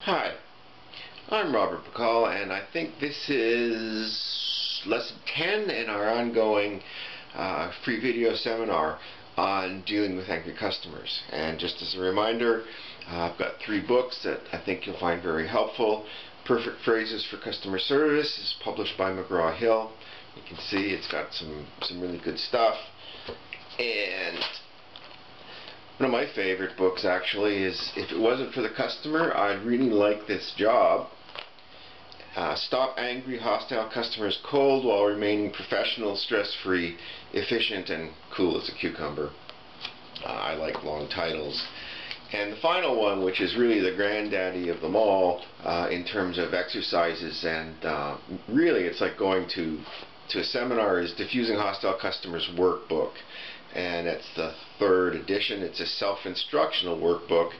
Hi, I'm Robert Bacal, and I think this is lesson 10 in our ongoing free video seminar on dealing with angry customers. And just as a reminder, I've got 3 books that I think you'll find very helpful. Perfect Phrases for Customer Service is published by McGraw-Hill. You can see it's got some really good stuff. And one of my favorite books actually is If It Wasn't for the Customer, I'd Really Like This Job. Stop Angry, Hostile Customers Cold While Remaining Professional, Stress-Free, Efficient, and Cool as a Cucumber. I like long titles. And the final one, which is really the granddaddy of them all in terms of exercises, and really it's like going to a seminar, is Diffusing Hostile Customers Workbook. And it's the 3rd edition. It's a self-instructional workbook.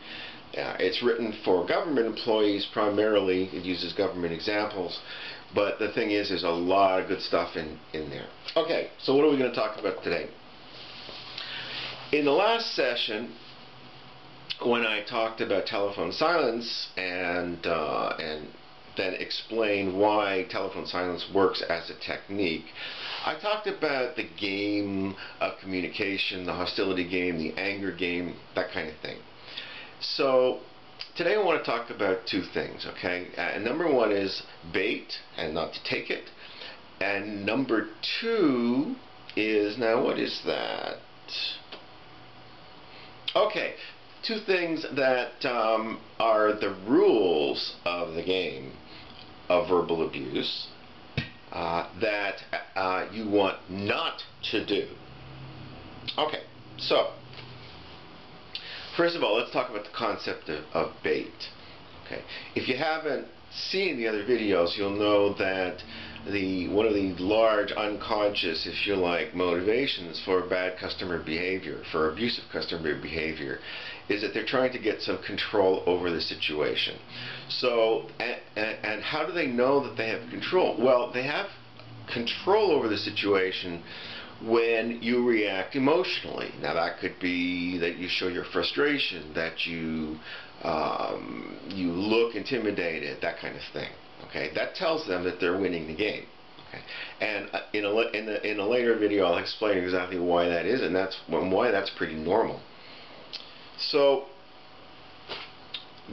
It's written for government employees primarily. It uses government examples. But the thing is, there's a lot of good stuff in there. Okay, so what are we going to talk about today? In the last session, when I talked about telephone silence and then explain why telephone silence works as a technique, I talked about the game of communication, the hostility game, the anger game, that kind of thing. So today I want to talk about 2 things, okay? Number 1 is bait and not to take it. And number 2 is, now what is that? Okay, 2 things that are the rules of the game of verbal abuse that you want not to do. Okay, so first of all, let's talk about the concept of bait. Okay, if you haven't seen the other videos, you'll know that one of the large unconscious, if you like, motivations for bad customer behavior, for abusive customer behavior, is that they're trying to get some control over the situation. So, and how do they know that they have control? Well, they have control over the situation when you react emotionally. Now that could be that you show your frustration, that you look intimidated, that kind of thing. Okay, that tells them that they're winning the game. Okay, and in a later video, I'll explain exactly why that is, and why that's pretty normal. So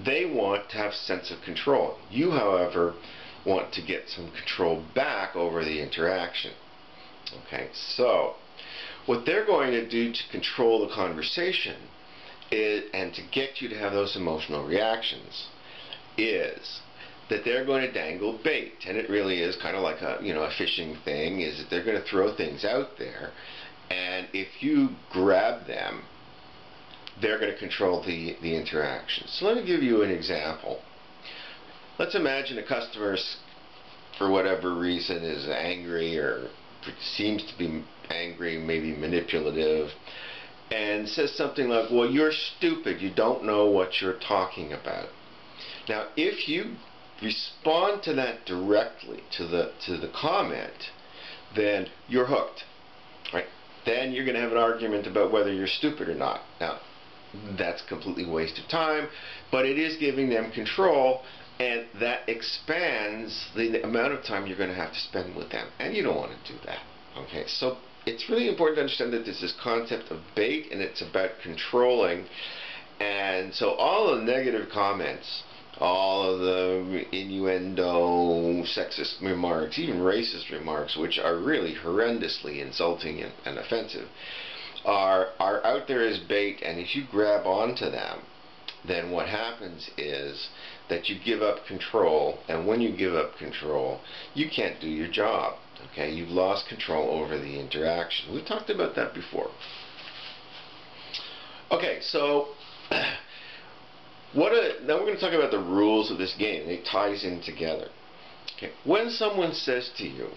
they want to have a sense of control. You, however, want to get some control back over the interaction. Okay, so what they're going to do to control the conversation and to get you to have those emotional reactions is that they're going to dangle bait. And it really is kind of like a fishing thing, is that they're going to throw things out there, and if you grab them, they're going to control the interaction. So let me give you an example. Let's imagine a customer, for whatever reason, is angry or seems to be angry, maybe manipulative, and says something like, well, you're stupid, you don't know what you're talking about. Now, if you respond to that directly, to the comment, then you're hooked, right? Then you're going to have an argument about whether you're stupid or not. Now, that's completely waste of time, but it is giving them control, and that expands the amount of time you're going to have to spend with them, and you don't want to do that. Okay, so it's really important to understand that there's this concept of bait, and it's about controlling. And so all the negative comments, all of the innuendo, sexist remarks, even racist remarks, which are really horrendously insulting and offensive, are out there as bait, and if you grab onto them, then what happens is that you give up control, and when you give up control, you can't do your job. Okay, you've lost control over the interaction. We've talked about that before. Okay, so now we're going to talk about the rules of this game. It ties in together. Okay, when someone says to you,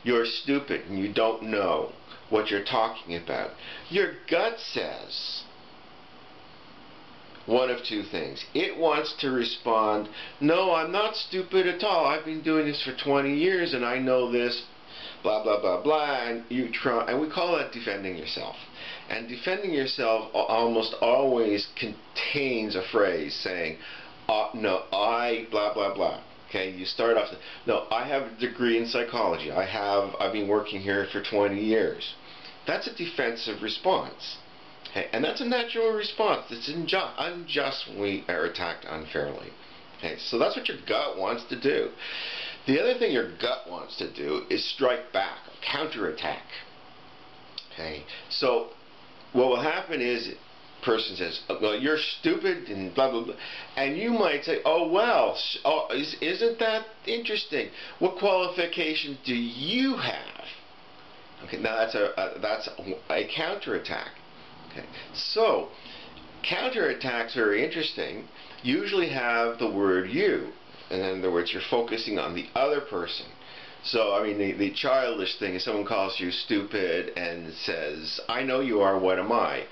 you're stupid and you don't know what you're talking about, your gut says one of 2 things. It wants to respond, no, I'm not stupid at all. I've been doing this for 20 years and I know this, blah, blah, blah, blah, and you try, and we call that defending yourself. And defending yourself almost always contains a phrase saying, No, I blah blah blah. Okay, you start off. No, I have a degree in psychology. I've been working here for 20 years. That's a defensive response. Okay, and that's a natural response. It's unjust when we are attacked unfairly. Okay, so that's what your gut wants to do. The other thing your gut wants to do is strike back, counterattack. Okay, so what will happen is, person says, well, you're stupid and blah blah blah, and you might say, oh well, isn't that interesting? What qualifications do you have? Okay, now that's a counterattack. Okay, so counterattacks are interesting. Usually have the word you. In other words, you're focusing on the other person. So, I mean, the childish thing is someone calls you stupid and says, I know you are, what am I?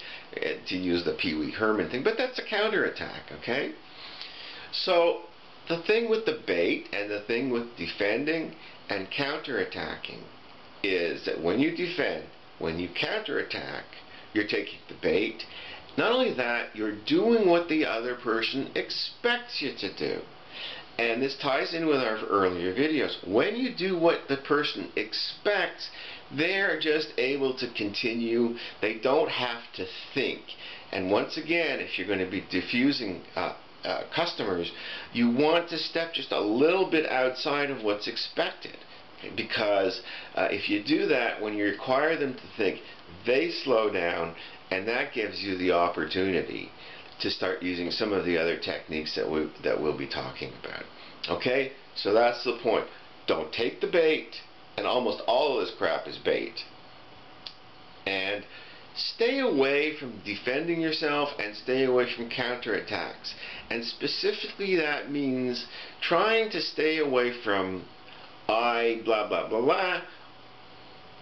To use the Pee Wee Herman thing, but that's a counterattack, okay? So, the thing with the bait and the thing with defending and counterattacking is that when you defend, when you counterattack, you're taking the bait. Not only that, you're doing what the other person expects you to do. And this ties in with our earlier videos. When you do what the person expects, they're just able to continue. They don't have to think. And once again, if you're going to be diffusing customers, you want to step just a little bit outside of what's expected. Because if you do that, when you require them to think, they slow down, and that gives you the opportunity to start using some of the other techniques that we'll be talking about. Okay, so that's the point. Don't take the bait, and almost all of this crap is bait. And stay away from defending yourself and stay away from counterattacks. And specifically that means trying to stay away from I blah blah blah blah,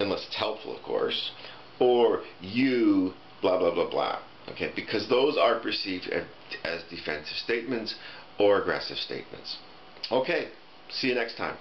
unless it's helpful of course, or you blah blah blah blah. Okay, because those are perceived as defensive statements or aggressive statements. Okay, see you next time.